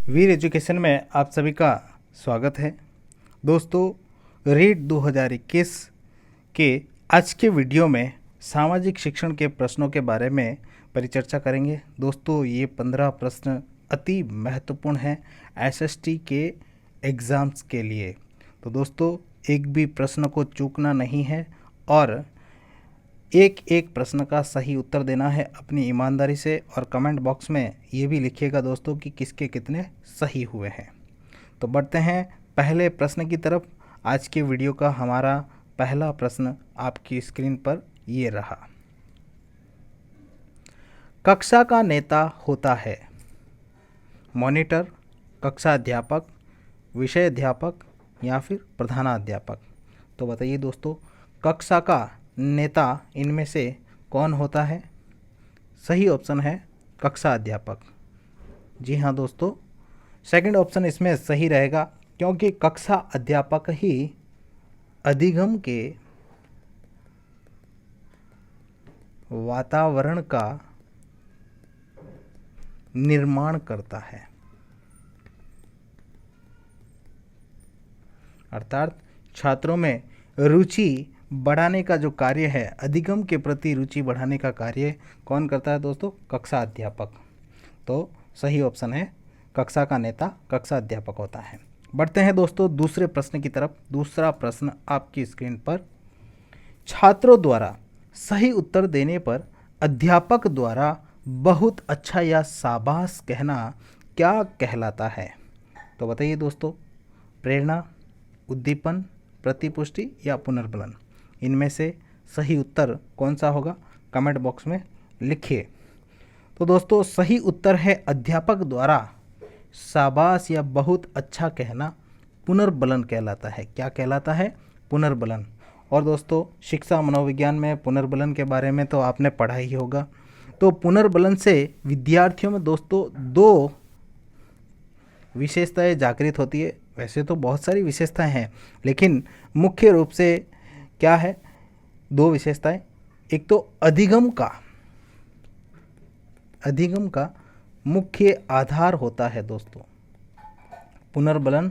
वीर education में आप सभी का स्वागत है। दोस्तों, रीट 2021 के आज के वीडियो में सामाजिक शिक्षण के प्रश्नों के बारे में परिचर्चा करेंगे। दोस्तों, ये 15 प्रश्न अति महत्वपूर्ण हैं एसएसटी के एग्ज़ाम्स के लिए। तो दोस्तों, एक भी प्रश्न को चूकना नहीं है और एक एक प्रश्न का सही उत्तर देना है अपनी ईमानदारी से। और कमेंट बॉक्स में ये भी लिखिएगा दोस्तों कि किसके कितने सही हुए हैं। तो बढ़ते हैं पहले प्रश्न की तरफ। आज के वीडियो का हमारा पहला प्रश्न आपकी स्क्रीन पर ये रहा। कक्षा का नेता होता है मॉनिटर, कक्षा अध्यापक, विषय अध्यापक या फिर प्रधानाध्यापक। तो बताइए दोस्तों, कक्षा का नेता इनमें से कौन होता है? सही ऑप्शन है कक्षा अध्यापक। जी हाँ दोस्तों, सेकंड ऑप्शन इसमें सही रहेगा, क्योंकि कक्षा अध्यापक ही अधिगम के वातावरण का निर्माण करता है। अर्थात छात्रों में रुचि बढ़ाने का जो कार्य है, अधिगम के प्रति रुचि बढ़ाने का कार्य कौन करता है दोस्तों? कक्षा अध्यापक। तो सही ऑप्शन है कक्षा का नेता कक्षा अध्यापक होता है। बढ़ते हैं दोस्तों दूसरे प्रश्न की तरफ। दूसरा प्रश्न आपकी स्क्रीन पर। छात्रों द्वारा सही उत्तर देने पर अध्यापक द्वारा बहुत अच्छा या शाबाश कहना क्या कहलाता है? तो बताइए दोस्तों, प्रेरणा, उद्दीपन, प्रतिपुष्टि या पुनर्बलन, इनमें से सही उत्तर कौन सा होगा? कमेंट बॉक्स में लिखिए। तो दोस्तों, सही उत्तर है अध्यापक द्वारा शाबाश या बहुत अच्छा कहना पुनर्बलन कहलाता है। क्या कहलाता है? पुनर्बलन। और दोस्तों, शिक्षा मनोविज्ञान में पुनर्बलन के बारे में तो आपने पढ़ा ही होगा। तो पुनर्बलन से विद्यार्थियों में दोस्तों दो विशेषताएं जागृत होती है। वैसे तो बहुत सारी विशेषताएं हैं, लेकिन मुख्य रूप से क्या है? दो विशेषताएं। एक तो अधिगम का मुख्य आधार होता है दोस्तों। पुनर्बलन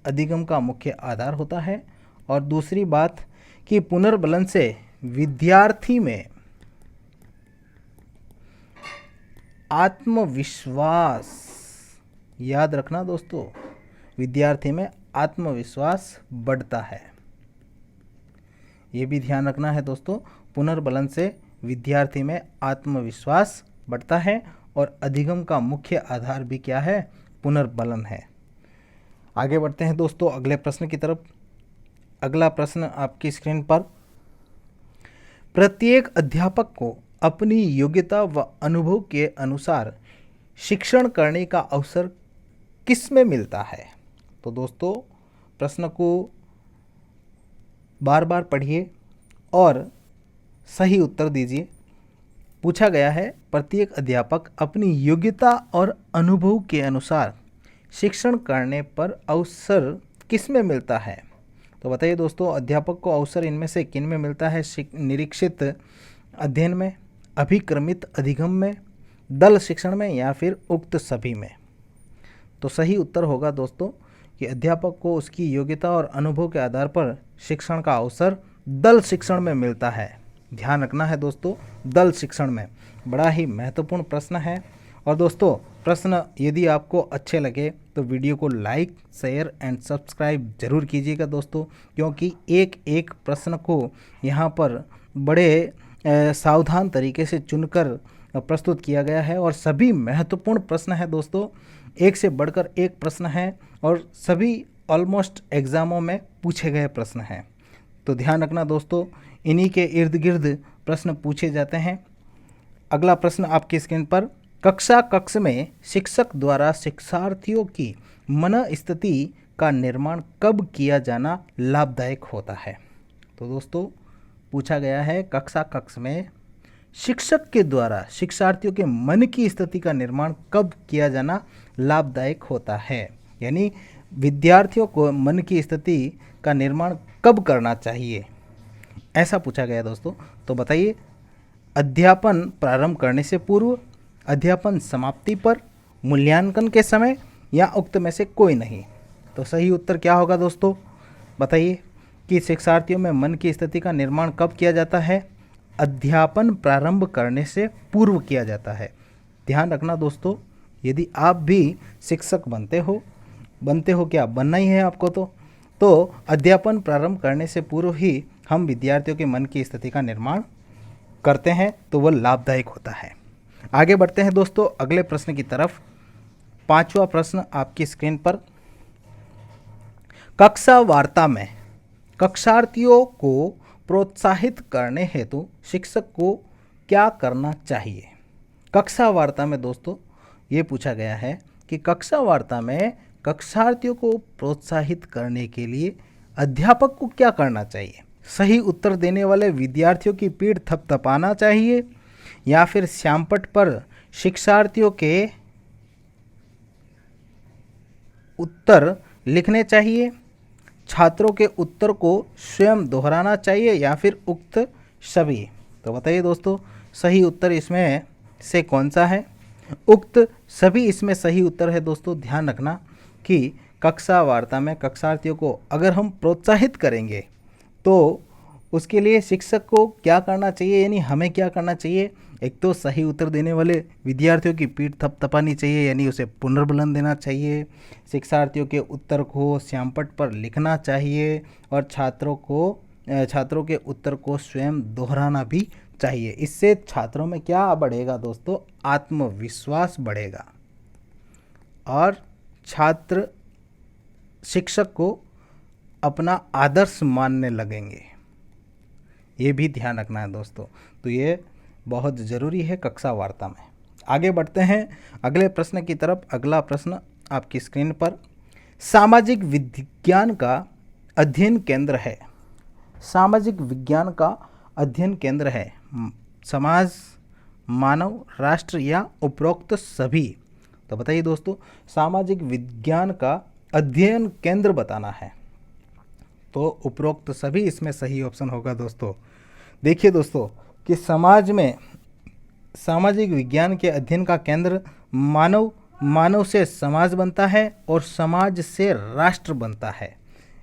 अधिगम का मुख्य आधार होता है। और दूसरी बात कि पुनर्बलन से विद्यार्थी में आत्मविश्वास, याद रखना दोस्तों, विद्यार्थी में आत्मविश्वास बढ़ता है। ये भी ध्यान रखना है दोस्तों, पुनर्बलन से विद्यार्थी में आत्मविश्वास बढ़ता है और अधिगम का मुख्य आधार भी क्या है? पुनर्बलन है। आगे बढ़ते हैं दोस्तों अगले प्रश्न की तरफ। अगला प्रश्न आपकी स्क्रीन पर। प्रत्येक अध्यापक को अपनी योग्यता व अनुभव के अनुसार शिक्षण करने का अवसर किस में मिलता है? तो दोस्तों, प्रश्न को बार बार पढ़िए और सही उत्तर दीजिए। पूछा गया है प्रत्येक अध्यापक अपनी योग्यता और अनुभव के अनुसार शिक्षण करने पर अवसर किस में मिलता है? तो बताइए दोस्तों, अध्यापक को अवसर इनमें से किन में मिलता है? निरीक्षित अध्ययन में, अभिक्रमित अधिगम में, दल शिक्षण में या फिर उक्त सभी में? तो सही उत्तर होगा दोस्तों कि अध्यापक को उसकी योग्यता और अनुभव के आधार पर शिक्षण का अवसर दल शिक्षण में मिलता है। ध्यान रखना है दोस्तों, दल शिक्षण में। बड़ा ही महत्वपूर्ण प्रश्न है। और दोस्तों, प्रश्न यदि आपको अच्छे लगे तो वीडियो को लाइक, शेयर एंड सब्सक्राइब जरूर कीजिएगा दोस्तों, क्योंकि एक एक प्रश्न को यहाँ पर बड़े सावधान तरीके से चुनकर प्रस्तुत किया गया है और सभी महत्वपूर्ण प्रश्न है दोस्तों। एक से बढ़कर एक प्रश्न है और सभी ऑलमोस्ट एग्ज़ामों में पूछे गए प्रश्न हैं। तो ध्यान रखना दोस्तों, इन्हीं के इर्द गिर्द प्रश्न पूछे जाते हैं। अगला प्रश्न आपकी स्क्रीन पर। कक्ष में शिक्षक द्वारा शिक्षार्थियों की मनस्थिति का निर्माण कब किया जाना लाभदायक होता है? तो दोस्तों, पूछा गया है कक्ष में शिक्षक के द्वारा शिक्षार्थियों के मन की स्थिति का निर्माण कब किया जाना लाभदायक होता है, यानी विद्यार्थियों को मन की स्थिति का निर्माण कब करना चाहिए, ऐसा पूछा गया दोस्तों। तो बताइए, अध्यापन प्रारंभ करने से पूर्व, अध्यापन समाप्ति पर, मूल्यांकन के समय या उक्त में से कोई नहीं। तो सही उत्तर क्या होगा दोस्तों, बताइए कि शिक्षार्थियों में मन की स्थिति का निर्माण कब किया जाता है? अध्यापन प्रारंभ करने से पूर्व किया जाता है। ध्यान रखना दोस्तों, यदि आप भी शिक्षक बनते हो क्या, बनना ही है आपको तो अध्यापन प्रारंभ करने से पूर्व ही हम विद्यार्थियों के मन की स्थिति का निर्माण करते हैं, तो वह लाभदायक होता है। आगे बढ़ते हैं दोस्तों अगले प्रश्न की तरफ। 5वां प्रश्न आपकी स्क्रीन पर। कक्षा वार्ता में कक्षार्थियों को प्रोत्साहित करने हेतु शिक्षक को क्या करना चाहिए? कक्षा वार्ता में दोस्तों ये पूछा गया है कि कक्षा वार्ता में कक्षार्थियों को प्रोत्साहित करने के लिए अध्यापक को क्या करना चाहिए? सही उत्तर देने वाले विद्यार्थियों की पीठ थपथपाना चाहिए, या फिर श्यामपट्ट पर शिक्षार्थियों के उत्तर लिखने चाहिए, छात्रों के उत्तर को स्वयं दोहराना चाहिए, या फिर उक्त सभी? तो बताइए दोस्तों सही उत्तर इसमें से कौन सा है? उक्त सभी इसमें सही उत्तर है दोस्तों। ध्यान रखना कि कक्षा वार्ता में कक्षार्थियों को अगर हम प्रोत्साहित करेंगे तो उसके लिए शिक्षक को क्या करना चाहिए, यानी हमें क्या करना चाहिए? एक तो सही उत्तर देने वाले विद्यार्थियों की पीठ थपथपानी चाहिए, यानी उसे पुनर्बलन देना चाहिए, शिक्षार्थियों के उत्तर को श्यामपट्ट पर लिखना चाहिए, और छात्रों के उत्तर को स्वयं दोहराना भी चाहिए। इससे छात्रों में क्या बढ़ेगा दोस्तों? आत्मविश्वास बढ़ेगा और छात्र शिक्षक को अपना आदर्श मानने लगेंगे। ये भी ध्यान रखना है दोस्तों। तो ये बहुत ज़रूरी है कक्षा वार्ता में। आगे बढ़ते हैं अगले प्रश्न की तरफ। अगला प्रश्न आपकी स्क्रीन पर। सामाजिक विज्ञान का अध्ययन केंद्र है। सामाजिक विज्ञान का अध्ययन केंद्र है समाज, मानव, राष्ट्र या उपरोक्त सभी? तो बताइए दोस्तों सामाजिक विज्ञान का अध्ययन केंद्र बताना है, तो उपरोक्त सभी इसमें सही ऑप्शन होगा दोस्तों। देखिए दोस्तों कि समाज में सामाजिक विज्ञान के अध्ययन का केंद्र मानव से समाज बनता है और समाज से राष्ट्र बनता है,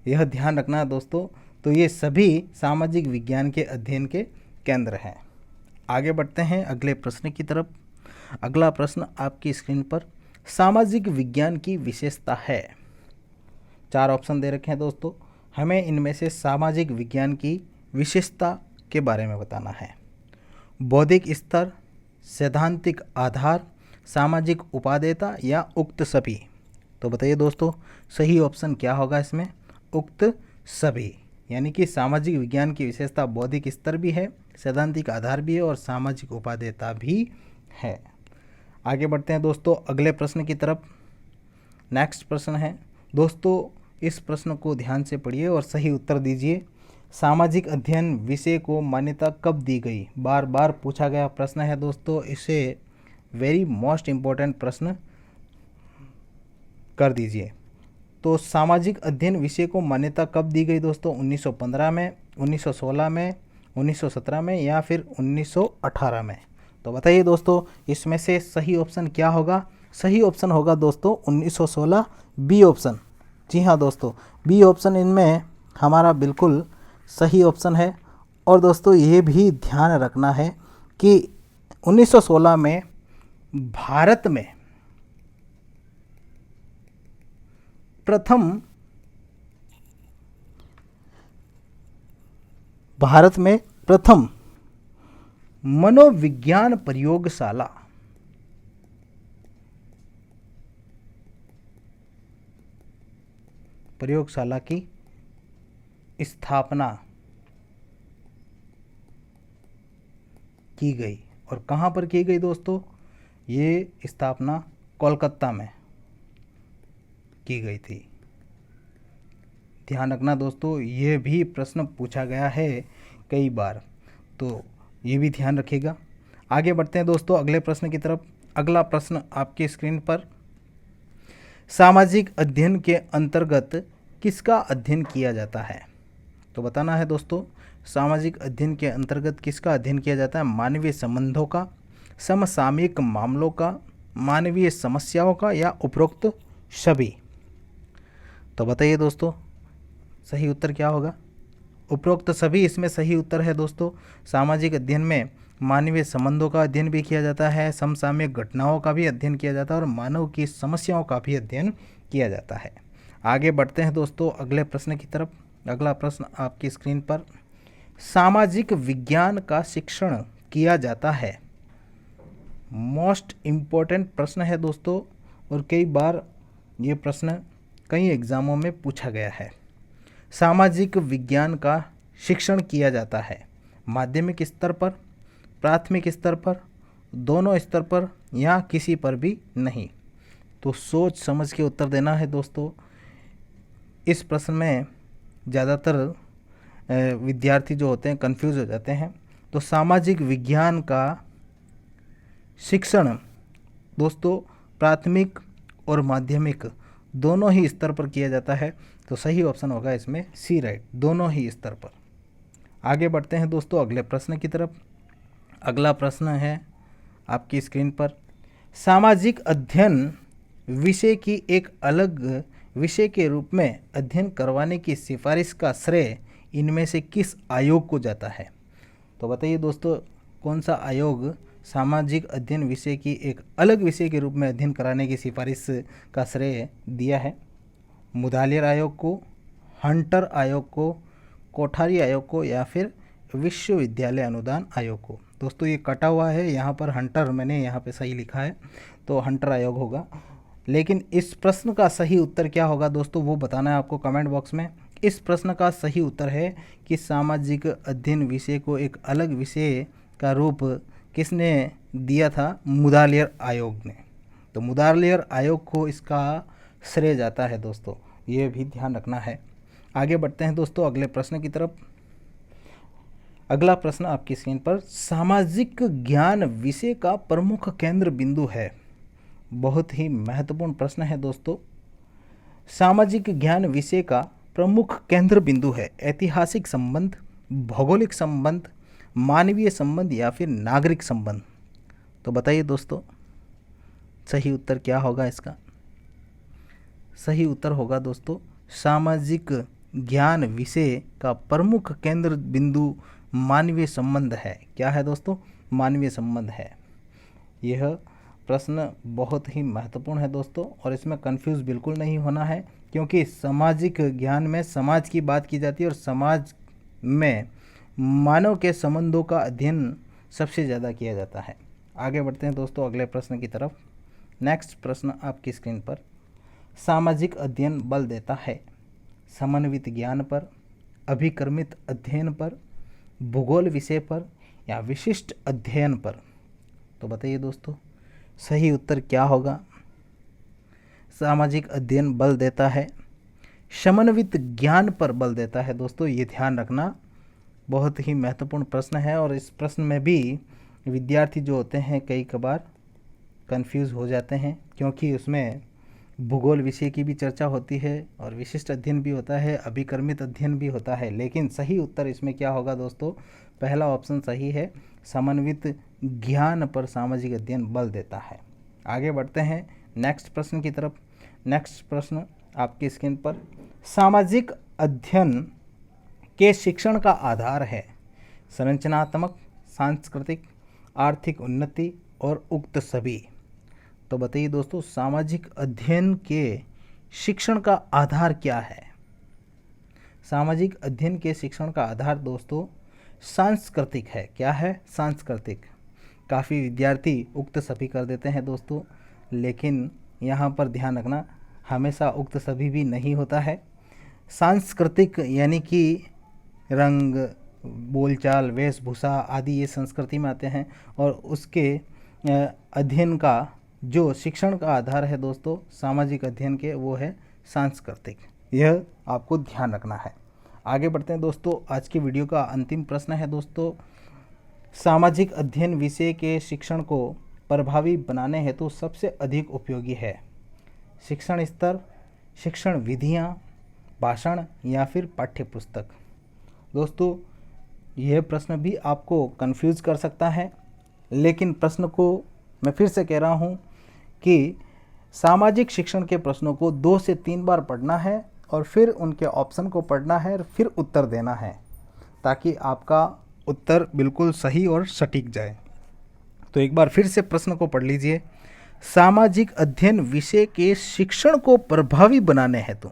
यह ध्यान रखना दोस्तों। तो ये सभी सामाजिक विज्ञान के अध्ययन के केंद्र हैं। आगे बढ़ते हैं अगले प्रश्न की तरफ। अगला प्रश्न आपकी स्क्रीन पर। सामाजिक विज्ञान की विशेषता है। 4 ऑप्शन दे रखे हैं दोस्तों, हमें इनमें से सामाजिक विज्ञान की विशेषता के बारे में बताना है। बौद्धिक स्तर, सैद्धांतिक आधार, सामाजिक उपादेयता या उक्त सभी? तो बताइए दोस्तों सही ऑप्शन क्या होगा इसमें? उक्त सभी, यानी कि सामाजिक विज्ञान की विशेषता बौद्धिक स्तर भी है, सैद्धांतिक आधार भी है और सामाजिक उपादेयता भी है। आगे बढ़ते हैं दोस्तों अगले प्रश्न की तरफ। नेक्स्ट प्रश्न है दोस्तों, इस प्रश्न को ध्यान से पढ़िए और सही उत्तर दीजिए। सामाजिक अध्ययन विषय को मान्यता कब दी गई? बार बार पूछा गया प्रश्न है दोस्तों, इसे वेरी मोस्ट इम्पोर्टेंट प्रश्न कर दीजिए। तो सामाजिक अध्ययन विषय को मान्यता कब दी गई दोस्तों? 1915 में, 1916 में, 1917 में या फिर 1918 में? तो बताइए दोस्तों इसमें से सही ऑप्शन क्या होगा? सही ऑप्शन होगा दोस्तों 1916, बी ऑप्शन। जी हाँ दोस्तों, बी ऑप्शन इनमें हमारा बिल्कुल सही ऑप्शन है। और दोस्तों ये भी ध्यान रखना है कि 1916 में भारत में प्रथम मनोविज्ञान प्रयोगशाला की स्थापना की गई। और कहाँ पर की गई दोस्तों? ये स्थापना कोलकाता में की गई थी। ध्यान रखना दोस्तों, ये भी प्रश्न पूछा गया है कई बार, तो ये भी ध्यान रखिएगा। आगे बढ़ते हैं दोस्तों अगले प्रश्न की तरफ। अगला प्रश्न आपकी स्क्रीन पर। सामाजिक अध्ययन के अंतर्गत किसका अध्ययन किया जाता है? तो बताना है दोस्तों सामाजिक अध्ययन के अंतर्गत किसका अध्ययन किया जाता है? मानवीय संबंधों का, समसामयिक मामलों का, मानवीय समस्याओं का या उपरोक्त सभी। तो बताइए दोस्तों सही उत्तर क्या होगा। उपरोक्त सभी इसमें सही उत्तर है दोस्तों। सामाजिक अध्ययन में मानवीय संबंधों का अध्ययन भी किया जाता है, समसामयिक घटनाओं का भी अध्ययन किया जाता है और मानव की समस्याओं का भी अध्ययन किया जाता है। आगे बढ़ते हैं दोस्तों अगले प्रश्न की तरफ। अगला प्रश्न आपकी स्क्रीन पर, सामाजिक विज्ञान का शिक्षण किया जाता है। मोस्ट इम्पोर्टेंट प्रश्न है दोस्तों और कई बार ये प्रश्न कई एग्ज़ामों में पूछा गया है। सामाजिक विज्ञान का शिक्षण किया जाता है माध्यमिक स्तर पर, प्राथमिक स्तर पर, दोनों स्तर पर या किसी पर भी नहीं। तो सोच समझ के उत्तर देना है दोस्तों। इस प्रश्न में ज़्यादातर विद्यार्थी जो होते हैं कंफ्यूज हो जाते हैं। तो सामाजिक विज्ञान का शिक्षण दोस्तों प्राथमिक और माध्यमिक दोनों ही स्तर पर किया जाता है। तो सही ऑप्शन होगा इसमें सी राइट, दोनों ही स्तर पर। आगे बढ़ते हैं दोस्तों अगले प्रश्न की तरफ। अगला प्रश्न है आपकी स्क्रीन पर, सामाजिक अध्ययन विषय की एक अलग विषय के रूप में अध्ययन करवाने की सिफारिश का श्रेय इनमें से किस आयोग को जाता है। तो बताइए दोस्तों कौन सा आयोग सामाजिक अध्ययन विषय की एक अलग विषय के रूप में अध्ययन कराने की सिफारिश का श्रेय दिया है। मुदालियर आयोग को, हंटर आयोग को, कोठारी आयोग को या फिर विश्वविद्यालय अनुदान आयोग को। दोस्तों ये कटा हुआ है यहाँ पर हंटर, मैंने यहाँ पे सही लिखा है तो हंटर आयोग होगा। लेकिन इस प्रश्न का सही उत्तर क्या होगा दोस्तों वो बताना है आपको कमेंट बॉक्स में। इस प्रश्न का सही उत्तर है कि सामाजिक अध्ययन विषय को एक अलग विषय का रूप किसने दिया था, मुदालियर आयोग ने। तो मुदालियर आयोग को इसका श्रेय जाता है दोस्तों, ये भी ध्यान रखना है। आगे बढ़ते हैं दोस्तों अगले प्रश्न की तरफ। अगला प्रश्न आपकी स्क्रीन पर, सामाजिक ज्ञान विषय का प्रमुख केंद्र बिंदु है। बहुत ही महत्वपूर्ण प्रश्न है दोस्तों। सामाजिक ज्ञान विषय का प्रमुख केंद्र बिंदु है ऐतिहासिक संबंध, भौगोलिक संबंध, मानवीय संबंध या फिर नागरिक संबंध। तो बताइए दोस्तों सही उत्तर क्या होगा इसका। सही उत्तर होगा दोस्तों सामाजिक ज्ञान विषय का प्रमुख केंद्र बिंदु मानवीय संबंध है। क्या है दोस्तों, मानवीय संबंध है। यह प्रश्न बहुत ही महत्वपूर्ण है दोस्तों और इसमें कंफ्यूज बिल्कुल नहीं होना है, क्योंकि सामाजिक ज्ञान में समाज की बात की जाती है और समाज में मानव के संबंधों का अध्ययन सबसे ज़्यादा किया जाता है। आगे बढ़ते हैं दोस्तों अगले प्रश्न की तरफ। नेक्स्ट प्रश्न आपकी स्क्रीन पर, सामाजिक अध्ययन बल देता है समन्वित ज्ञान पर, अभिक्रमित अध्ययन पर, भूगोल विषय पर या विशिष्ट अध्ययन पर। तो बताइए दोस्तों सही उत्तर क्या होगा। सामाजिक अध्ययन बल देता है समन्वित ज्ञान पर बल देता है दोस्तों, ये ध्यान रखना। बहुत ही महत्वपूर्ण प्रश्न है और इस प्रश्न में भी विद्यार्थी जो होते हैं कई कबार कंफ्यूज हो जाते हैं, क्योंकि उसमें भूगोल विषय की भी चर्चा होती है और विशिष्ट अध्ययन भी होता है, अभिक्रमित अध्ययन भी होता है। लेकिन सही उत्तर इसमें क्या होगा दोस्तों, पहला ऑप्शन सही है, समन्वित ज्ञान पर सामाजिक अध्ययन बल देता है। आगे बढ़ते हैं नेक्स्ट प्रश्न की तरफ। नेक्स्ट प्रश्न आपकी स्क्रीन पर, सामाजिक अध्ययन के शिक्षण का आधार है संरचनात्मक, सांस्कृतिक, आर्थिक उन्नति और उक्त सभी। तो बताइए दोस्तों सामाजिक अध्ययन के शिक्षण का आधार क्या है। सामाजिक अध्ययन के शिक्षण का आधार दोस्तों सांस्कृतिक है। क्या है, सांस्कृतिक। काफ़ी विद्यार्थी उक्त सभी कर देते हैं दोस्तों, लेकिन यहाँ पर ध्यान रखना हमेशा उक्त सभी भी नहीं होता है। सांस्कृतिक यानी कि रंग, बोलचाल, वेशभूषा आदि ये संस्कृति में आते हैं और उसके अध्ययन का जो शिक्षण का आधार है दोस्तों सामाजिक अध्ययन के, वो है सांस्कृतिक। यह आपको ध्यान रखना है। आगे बढ़ते हैं दोस्तों, आज की वीडियो का अंतिम प्रश्न है दोस्तों, सामाजिक अध्ययन विषय के शिक्षण को प्रभावी बनाने हेतु सबसे अधिक उपयोगी है शिक्षण स्तर, शिक्षण विधियाँ, भाषण या फिर पाठ्यपुस्तक। दोस्तों यह प्रश्न भी आपको कंफ्यूज कर सकता है, लेकिन प्रश्न को मैं फिर से कह रहा हूँ कि सामाजिक शिक्षण के प्रश्नों को 2 से 3 बार पढ़ना है और फिर उनके ऑप्शन को पढ़ना है और फिर उत्तर देना है, ताकि आपका उत्तर बिल्कुल सही और सटीक जाए। तो एक बार फिर से प्रश्न को पढ़ लीजिए। सामाजिक अध्ययन विषय के शिक्षण को प्रभावी बनाने हेतु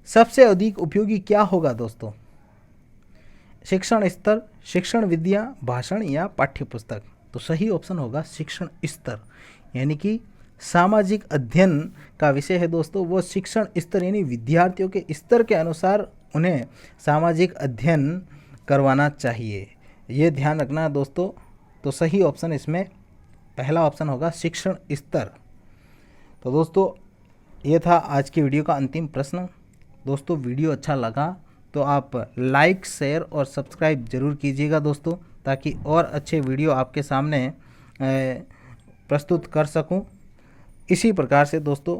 सबसे अधिक उपयोगी क्या होगा दोस्तों? शिक्षण स्तर, शिक्षण विद्या, भाषण या पाठ्यपुस्तक? तो सही ऑप्शन होगा शिक्षण स्तर, यानी कि सामाजिक अध्ययन का विषय है दोस्तों वो शिक्षण स्तर, यानी विद्यार्थियों के स्तर के अनुसार उन्हें सामाजिक अध्ययन करवाना चाहिए। ये ध्यान रखना है दोस्तों। तो सही ऑप्शन इसमें पहला ऑप्शन होगा शिक्षण स्तर। तो दोस्तों ये था आज की वीडियो का अंतिम प्रश्न। दोस्तों वीडियो अच्छा लगा तो आप लाइक, शेयर और सब्सक्राइब जरूर कीजिएगा दोस्तों, ताकि और अच्छे वीडियो आपके सामने प्रस्तुत कर सकूं। इसी प्रकार से दोस्तों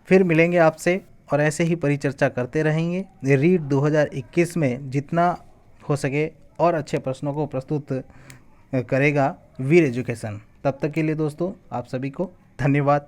फिर मिलेंगे आपसे और ऐसे ही परिचर्चा करते रहेंगे। रीट 2021 में जितना हो सके और अच्छे प्रश्नों को प्रस्तुत करेगा वीर एजुकेशन। तब तक के लिए दोस्तों आप सभी को धन्यवाद।